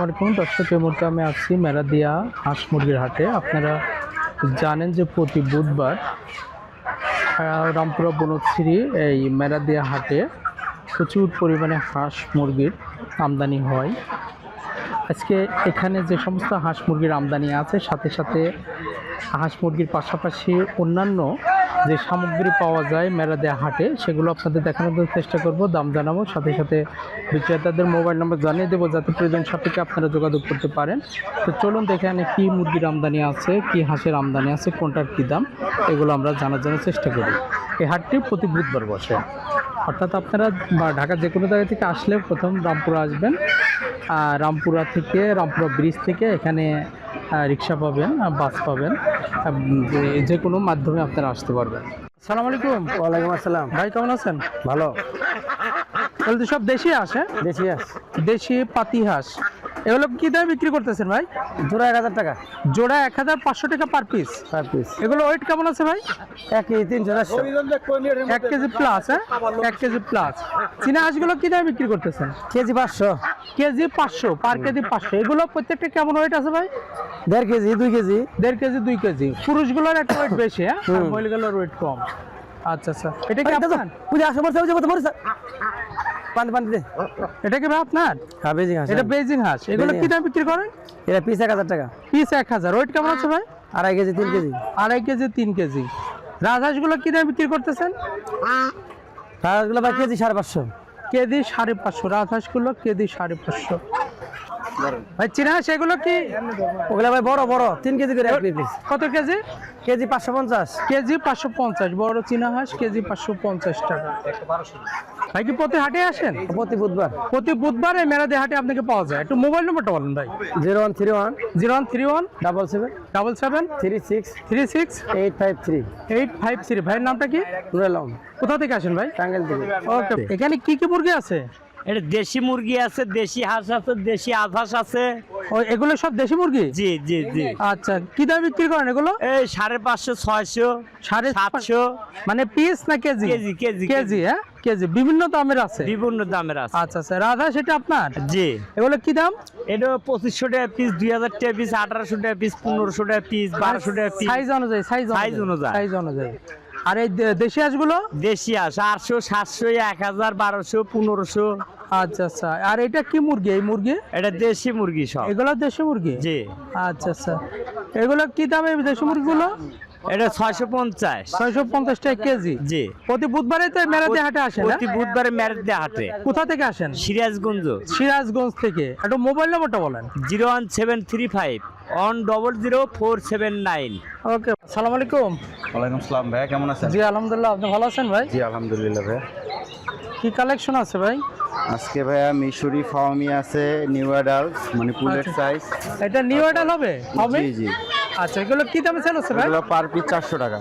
আলাইকুম দর্শক, এই মুহূর্তে আমি আছি মেরাদিয়া হাঁস মুরগির হাটে। আপনারা জানেন যে প্রতি বুধবার রামপুরা বনশ্রী এই মেরাদিয়া হাটে প্রচুর পরিমাণে হাঁস মুরগির আমদানি হয়। আজকে এখানে যে সমস্ত হাঁস মুরগির আমদানি আছে, সাথে সাথে হাঁস মুরগির পাশাপাশি অন্যান্য যে সামগ্রী পাওয়া যায় মেরাদিয়া হাটে, সেগুলো আপনাদের দেখানোর চেষ্টা করব, দাম জানাবো, সাথে সাথে বিক্রেতাদের মোবাইল নাম্বার জানিয়ে দেবো যাতে প্রয়োজন সাপেক্ষে আপনারা যোগাযোগ করতে পারেন। তো চলুন দেখে আনি কী মুরগির আমদানি আছে, কী হাঁসের আমদানি আছে, কোনটার কী দাম, এগুলো আমরা জানার জন্য চেষ্টা করি। এই হাটটি প্রতি বুধবার বসে, অর্থাৎ আপনারা ঢাকার যে কোনো জায়গা থেকে আসলে প্রথম রামপুরা আসবেন। রামপুরা থেকে, রামপুরা ব্রিজ থেকে এখানে রিক্সা পাবেন, বাস পাবেন, যে কোনো মাধ্যমে আপনারা আসতে পারবেন। আসসালামু আলাইকুম। ওয়ালাইকুম আসসালাম। ভাই কেমন আছেন? ভালো। তাহলে তো সব দেশি হাঁস? দেশি হাঁস, দেশি পাতি হাঁস। এগুলো কী দামে বিক্রি করতেছেন ভাই? জোড়া 1000 টাকা। জোড়া 1500 টাকা পার পিস। এগুলো ওয়েট কেমন আছে ভাই? 1 KG 300। 1 KG plus. 1 KG plus. চীনা হাঁসগুলো কী দামে বিক্রি করতেছেন? কেজি 500। KG 500, per KG 500। এগুলো প্রত্যেকটা কেমন ওয়েট আছে ভাই? 1.5 কেজি 2 কেজি। 1.5 KG 2 KG. পুরুষগুলোর একটা ওয়েট বেশি, আর মহিলাগুলোর ওয়েট কম। আচ্ছা আচ্ছা, এটা কি আপনার? পূজা আসো বলছে পানি দে। এটা কি ভাই আপনার? হ্যাঁ, বেজিং হাঁস। এটা বেজিং হাঁস। এগুলো কি দাম বিক্রি করেন? এটা পিস 1000 টাকা। পিস 1000। ওয়েট কেমন আছে ভাই? 2.5 কেজি 3 কেজি। 2.5 KG 3 KG. রাজহাঁসগুলো কি দামে বিক্রি করতেছেন? রাজগুলো ভাই কেজি 550। কেজি 550। রাজহাঁসগুলো কেজি 550। ভাই চীনা হাঁস এগুলো কি? ওগুলা ভাই বড় বড় 3 কেজি করে এক পিস। কত কেজি? কেজি 550। কেজি 550। বড় চীনা হাঁস কেজি 550 টাকা। ভাই কি প্রতি হাটে আসেন? প্রতি বুধবার। প্রতি বুধবার এই মেরাদিয়া হাটে আপনাকে পাওয়া যায়। একটু মোবাইল নম্বরটা বলেন ভাই। 0131 0131 77 77 36 36 853। 853। ভাইয়ের নামটা কি? নুরুল আলম। কোথা থেকে আসেন ভাই? টাঙ্গাইল থেকে। ওকে। এখানে কি কি মুরগি আছে? এটা দেশি মুরগি আছে, দেশি হাঁস আছে, দেশি আধহাঁস আছে। ও, এগুলো সব দেশি মুরগি? জি জি জি। আচ্ছা, কি দামে বিক্রি করেন এগুলো? এই 550, 600, 750। মানে পিস না কেজি? KG KG KG. হ্যাঁ, কেজি। বিভিন্ন দামের আছে? বিভিন্ন দামের আছে। আচ্ছা আচ্ছা। রাধা সেটা আপনার? জি। এগুলো কি দাম? এটা 2500 টাকা পিস, 2000 টাকা পিস, 1800 টাকা পিস, 1500 টাকা পিস, 1200 টাকা পিস। সাইজ অনুযায়ী। সাইজ অনুযায়ী। আর এই দেশি হাঁসগুলো? দেশি হাঁস 800, 700, 1000, 1200, 1500। আচ্ছা আচ্ছা। আর এটা কি মুরগি? এই মুরগি? এটা দেশি মুরগি সব। এগুলো দেশি মুরগি? জি। আচ্ছা আচ্ছা। এগুলো কি দামে দেশি মুরগিগুলো? এটা 650। 650 টাকা কেজি। জি। প্রতি বুধবারে তো মেরাদিয়া হাটে আসেন? প্রতি বুধবারে মেরাদিয়া হাটে। কোথা থেকে আসেন? সিরাজগঞ্জ। সিরাজগঞ্জ থেকে। একটু মোবাইল নম্বরটা বলেন। 01735 1000479। ওকে। আসসালামু আলাইকুম। ওয়ালাইকুম আসসালাম। ভাই কেমন আছেন? জি আলহামদুলিল্লাহ। আপনি ভালো আছেন ভাই? জি আলহামদুলিল্লাহ। ভাই কি কালেকশন আছে ভাই? আজকে ভাইয়া মিশরি ফাওমি আছে, নিউ অ্যাডাল্ট, মানে পুলেট সাইজ। এটা নিউ অ্যাডাল্ট হবে? হবে। জি জি। আচ্ছা, এগুলো কি দামে সেল হচ্ছে ভাই? এগুলো পার পিস 400 টাকা।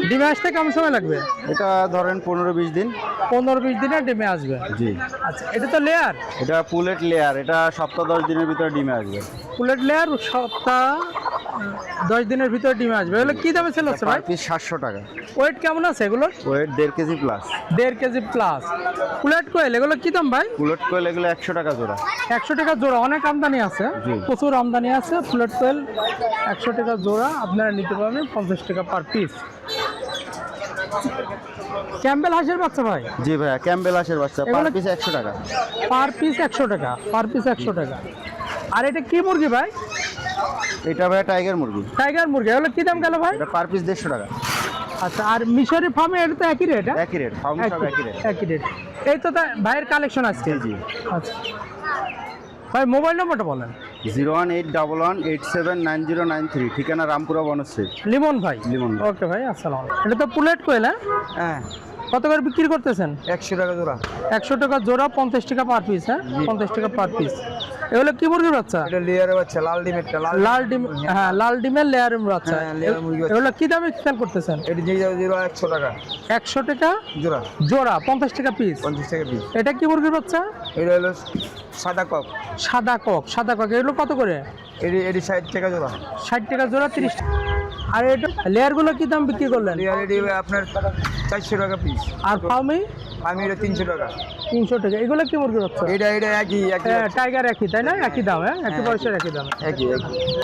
ডিমে আসতে কেমন সময় লাগবে? এটা ধরেন 15-20 দিন। 15-20 দিনে ডিমে আসবে? জি। আচ্ছা, এটা তো লেয়ার? এটা পুলেট লেয়ার, এটা সপ্তাহ 10 দিনের ভিতরে ডিমে আসবে। পুলেট লেয়ার সপ্তাহ 10 দিনের ভিতরে ডিমে আসবে। এগুলো কি দামে সেল হচ্ছে ভাই? পার পিস 700 টাকা। ওয়েট কেমন আছে এগুলো? Weight 1.5 KG plus. 1.5 KG plus. Pullet quail এগুলো কি দাম ভাই? পুলেট কোয়েল এগুলো 100 টাকা জোড়া। 100 টাকা জোড়া। অনেক আমদানি আছে, প্রচুর আমদানি আছে। পুলেট কোয়েল 100 টাকা জোড়া। আপনারা নিতে পারবেন 50 টাকা পার পিস। ক্যাম্বেল হাঁসের বাচ্চা ভাই? জি ভাইয়া, ক্যাম্বেল হাঁসের বাচ্চা পার পিস 100 টাকা। পার পিস 100 টাকা। পার পিস 100 টাকা। আর এটা কি মুরগি ভাই? এটা ভাইয়া টাইগার মুরগি। টাইগার মুরগি। এগুলো কি দাম গেল ভাই? এটা পার পিস 150 টাকা। আচ্ছা, আর মিশরি ফার্মে এটা তো একই রেট? একই রেট, ফার্ম সব একই রেট। একই রেট। এই তো ভাইয়ের কালেকশন আছে? জি। আচ্ছা ভাই, মোবাইল নম্বরটা বলেন। 01811879093। ঠিকানা রামপুরা বনশ্রী। লিমন ভাই? লিমন। ওকে ভাই, আসসালাম। এটা তো পুলেট কোয়েল? হ্যাঁ। কত করে বিক্রি করতেছেন? 100 টাকা জোড়া। 100 টাকা জোড়া, 50 টাকা পার পিস। হ্যাঁ, 50 টাকা পার পিস। এগুলো কি মুরগির বাচ্চা? এটা লেয়ারের বাচ্চা, লাল ডিমেরটা। লাল ডিম। হ্যাঁ, লাল ডিমের লেয়ারের বাচ্চা। হ্যাঁ, লেয়ার মুরগি। এগুলো কি দামে সেল করতেছেন? এটা দিয়ে যাবে 100 টাকা। 100 টাকা জোড়া। জোড়া, 50 টাকা পিস। 50 টাকা পিস। এটা কি মুরগির বাচ্চা? এটা হলো সাদা কক। সাদা কক। সাদা কক এগুলো কত করে? এটি 60 টাকা জোড়া। 60 টাকা জোড়া, 30 টাকা। আর এটা লেয়ারগুলো কি দাম বিক্রি করলেন? রিয়ালিটি আপনার 400 টাকা পিস। আর ফার্মি? আমি এটা 300 টাকা। 300 টাকা। এগুলো কি মুরগি হচ্ছে? এটা একই টাইগার একই তাই না? একই দাম, হ্যাঁ একই বয়সের একই দাম। একই।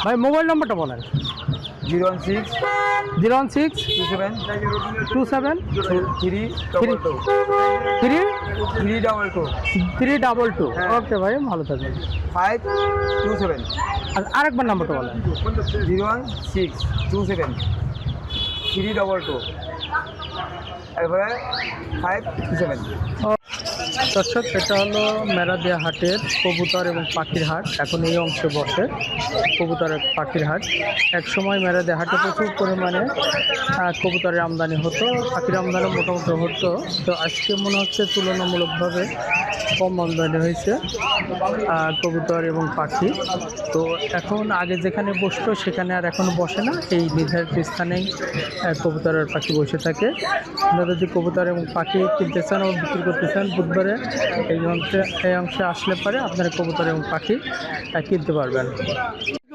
ভাই মোবাইল নম্বরটা বলেন। 016 016 27 27 322। ওকে ভাই, ভালো থাকবেন। 527। আরেকবার নাম্বারটা বলেন। 016 27 322 তারপরে 527। দর্শক, এটা হলো মেরাদিয়া হাটের কবুতর এবং পাখির হাট। এখন এই অংশে বসে কবুতরের পাখির হাট। এক সময় মেরাদিয়া হাটে প্রচুর পরিমাণে কবুতরের আমদানি হতো, পাখির আমদানি মোটামুটি হতো। তো আজকে মনে হচ্ছে তুলনামূলকভাবে কম আমদানি হয়েছে কবুতর এবং পাখি। তো এখন আগে যেখানে বসতো সেখানে আর এখন বসে না, এই নির্ধারিত স্থানেই কবুতর আর পাখি বসে থাকে। আপনারা যদি কবুতর এবং পাখি কিনতে চান ও বিক্রি করতে চান, বুধবারে এই অংশে আসলে পরে আপনারা কবুতর এবং পাখি কিনতে পারবেন।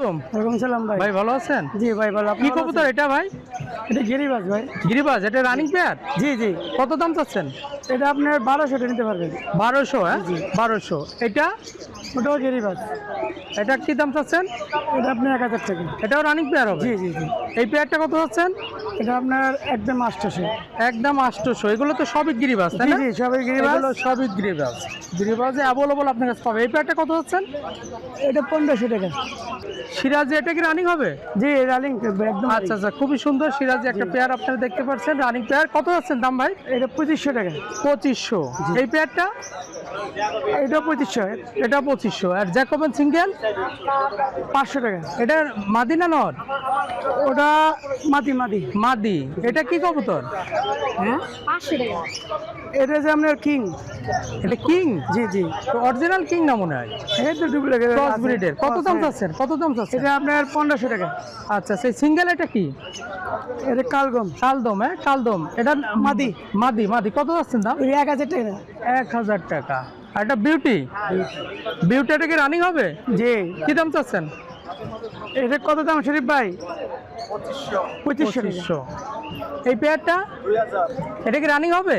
ওয়ালাইকুম সালাম ভাই। ভাই ভালো আছেন? জি ভাই ভালো। কি কবুতর এটা ভাই? এটা গিরিবাজ ভাই। গিরিবাজ, এটা রানিং পেয়ার? জি জি। কত দাম চাচ্ছেন? এটা আপনার 1200 নিতে পারবেন। 1200? হ্যাঁ 1200। এটা? ওটাও গিরিবাজ। এটা কি দাম চাচ্ছেন? এটা আপনার 1000 টাকা। এটাও রানিং পেয়ার হবে? জি জি জি। এই পেয়ারটা কত চাচ্ছেন? এটা আপনার একদম 800। একদম 800। এগুলো তো সবই গিরিবাজ তাই না? জি সবাই গিরিবাজ। এগুলো সবই গিরিবাজ। গিরিবাজে অ্যাভেলেবল আপনার কাছে পাবে। এই পেয়ারটা কত চাচ্ছেন? এটা 1500 টাকা। সিরাজি, এটা কি রানিং হবে? জি রানিং একদম। আচ্ছা আচ্ছা, খুবই সুন্দর সিরাজি একটা পেয়ার আপনারা দেখতে পাচ্ছেন, রানিং পেয়ার। কত যাচ্ছেন দাম ভাই? এটা 2500 টাকা। 2500। এই পেয়ারটা? এটা 2500। এটা 2500। আর জ্যাকোবেন সিঙ্গেল? 500 টাকা। এটা মাদি না নর? ওটা মাদি মাদি। মাদি। এটা কি কবুতর? হ্যাঁ 500 টাকা। এটা যে আপনার কিং। এটা কিং? জি জি। তো অরিজিনাল কিং না মনে হয়? এই তো ডুপ্লিকেট ক্রস ব্রিডের। কত দাম চাচ্ছেন? কত দাম চাচ্ছেন? এটা আপনার 1500 টাকা। আচ্ছা, সেই সিঙ্গেল এটা কি? এটা কালগম। কালদম, হ্যাঁ কালদম। এটা মাদি। মাদি মাদি। কত যাচ্ছেন দাম? 1000 টাকা। 1000 টাকা। আর এটা বিউটি? বিউটিটা কি রানিং হবে? জি। কি দাম চাচ্ছেন? এটা কত দাম শরীফ ভাই? 2500। এই পেয়ারটা? এটা কি রানিং হবে?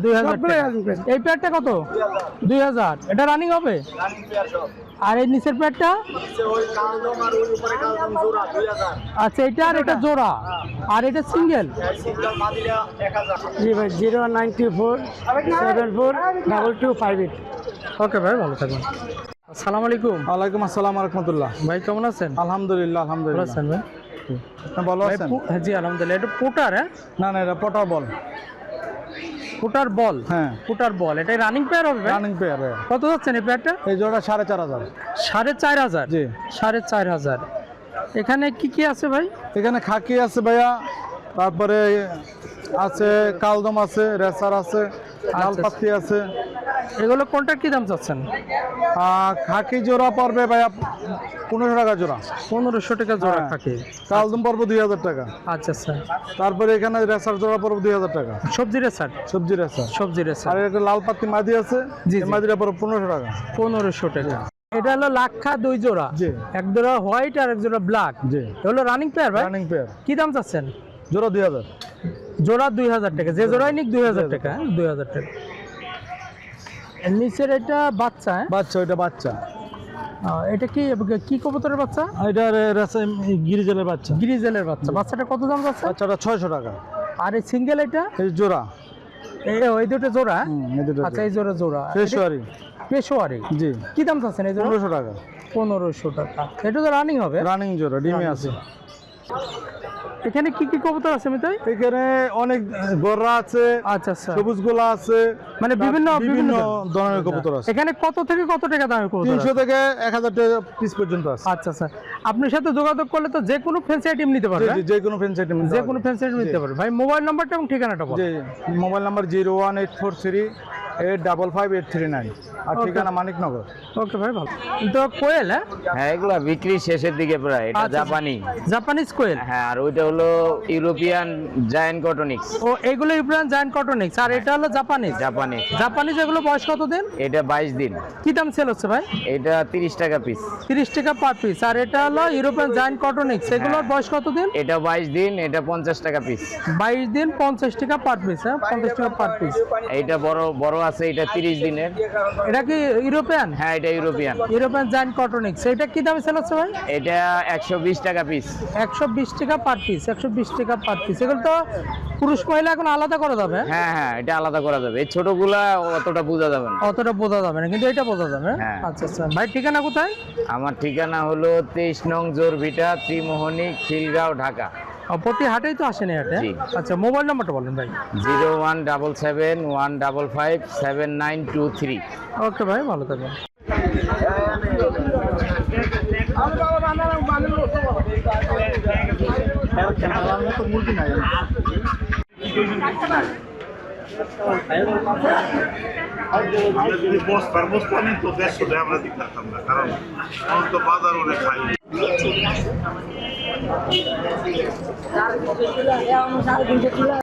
2000 টাকা। এই পেয়ারটা কত? 2000। এটা রানিং হবে? আর এই নিচের পেয়ারটা? আচ্ছা, এটা আর এটা জোড়া। আর এটা সিঙ্গেল? জি ভাই 094742258। ওকে ভাই, ভালো থাকবেন। আসসালামু আলাইকুম। ওয়ালাইকুম আসসালাম রহমতুল্লাহ। ভাই কেমন আছেন? আলহামদুলিল্লাহ ভালো আলহামদুলিল্লাহ। আছেন ভাই? ভালো ভাই, আছেন? হ্যাঁ জি আলহামদুলিল্লাহ। এটা পুটার? হ্যাঁ না না, এটা পটা বল। পুটার বল? হ্যাঁ পুটার বল। এটা রানিং পেয়ার হবে ভাই? Running pair. কত যাচ্ছেন এই পেয়ারটা? এই জোড়া 4500। 4500? জি। 4500। এখানে কি কি আছে ভাই? এখানে খাকি আছে ভাইয়া, তারপরে আছে কালদম আছে, রেসার আছে, লাল পাতি আছে। এগুলো কোনটা কি দাম চাচ্ছেন? খাকি জোড়া পড়বে ভাইয়া 1500 টাকা জোড়া। 1500 টাকা জোড়া হ্যাঁ। থাকে। কালদম পড়বে 2000 টাকা। আচ্ছা আচ্ছা। তারপরে এখানে রেসার জোড়া পড়বে 2000 টাকা। সবজি রেসার? সবজি রেসার। সবজি রেসার। আর একটা লাল পাতি মাদি আছে, জি, এই জি। মাদিটা পড়বে 1500 টাকা। 1500 টাকা। এটা হলো লাক্ষা 2 জোড়া। জি। এক জোড়া হোয়াইট আর এক জোড়া ব্ল্যাক। জি। এগুলো রানিং পেয়ার ভাই? Running pair. কি দাম চাচ্ছেন? জোড়া 2000। জোড়া 2000 টাকা। যে জোড়াই নিক 2000 টাকা। 2000 টাকা। এর নিচের এটা বাচ্চা? হ্যাঁ বাচ্চা, ওইটা বাচ্চা। এটা কি কি কবুতরের বাচ্চা? এটা গিরিজেলের বাচ্চা। গ্রিজেলের বাচ্চা। বাচ্চাটা কত দাম যাচ্ছে? বাচ্চাটা 600 টাকা। আর এই সিঙ্গেল এটা? এই জোড়া। ওই দুটো জোড়া? এই দুটো আচ্ছা, এই জোড়া জোড়া পেশোয়ারি। পেশোয়ারি। জি। কি দাম চাচ্ছেন এই জোড়া? 1500 টাকা। 1500 টাকা। এটা তো রানিং হবে? রানিং জোড়া, ডিমে আছে। এখানে কি কি কবুতর আছে মিতাই? এখানে অনেক গোরা আছে, আচ্ছা আচ্ছা। সবুজ গোলা আছে, মানে বিভিন্ন বিভিন্ন ধরনের কবুতর আছে। এখানে কত থেকে কত টাকা দামের কবুতর? 300 থেকে 1000 টাকা পিস পর্যন্ত আছে। আচ্ছা আচ্ছা। আপনার সাথে যোগাযোগ করলে তো যে কোনো ফ্যান্সি আইটেম নিতে জি পারবে? জি, যে কোনো ফ্যান্সি আইটেম, যে কোনো ফ্যান্সি আইটেম নিতে পারবে। ভাই মোবাইল নাম্বারটা এবং ঠিকানাটা বল। জি, মোবাইল নাম্বার 01843 855839 আর Okay. ঠিকানা মানিকনগর। ওকে ভাই, ভালো। তো কোয়েল, হ্যাঁ হ্যাঁ, এগুলা বিক্রি শেষের দিকে প্রায়। এটা আচ্ছা। জাপানি। জাপানিজ কোয়েল। হ্যাঁ, আর ওইটা হলো ইউরোপিয়ান জায়ান্ট কটনিক্স। ও এগুলো ইউরোপিয়ান জায়ান্ট কটনিক্স, আর এটা হলো জাপানিজ। জাপানি। জাপানিজ এগুলো বয়স কত দিন? এটা 22 দিন। কি দাম সেল হচ্ছে ভাই? এটা 30 টাকা পিস। 30 টাকা পার পিস। আর এটা হলো ইউরোপিয়ান জায়ান্ট কটনিক্স, এগুলোর বয়স কত দিন? এটা 22 দিন, এটা 50 টাকা পিস। 22 দিন 50 টাকা পার পিস। হ্যাঁ, 50 টাকা পার পিস। এইটা বড় বড় আছে, এটা 30 দিনের। এটা কি ইউরোপিয়ান? হ্যাঁ, এটা ইউরোপিয়ান। ইউরোপিয়ান জায়ান্ট কটনিক্স, এটা কি দামে সেল হচ্ছে ভাই? এটা 120 টাকা পিস। 120 টাকা পার পিস। 120 টাকা পার পিস। এগুলো তো পুরুষ মহিলা এখন আলাদা করা যাবে? হ্যাঁ হ্যাঁ, এটা আলাদা করা যাবে। এই ছোটগুলা অতটা বোঝা যাবে না। অতটা বোঝা যাবে না, কিন্তু এটা বোঝা যাবে। হ্যাঁ। আচ্ছা আচ্ছা ভাই, ঠিকানা কোথায়? আমার ঠিকানা হলো 23 নং জোরভিটা, ত্রিমোহনী, খিলগাঁও, ঢাকা। প্রতি হাটেই তো আসেনি হাটে? জি। আচ্ছা, মোবাইল নাম্বারটা বলেন ভাই। 01771557923। ওকে ভাই, ভালো থাকবেন। আমরা যদি বস্তা নিই তো 150 টাকা আমরা দিতে পারতাম না, কারণ এখন তো বাজার অনেক হাই।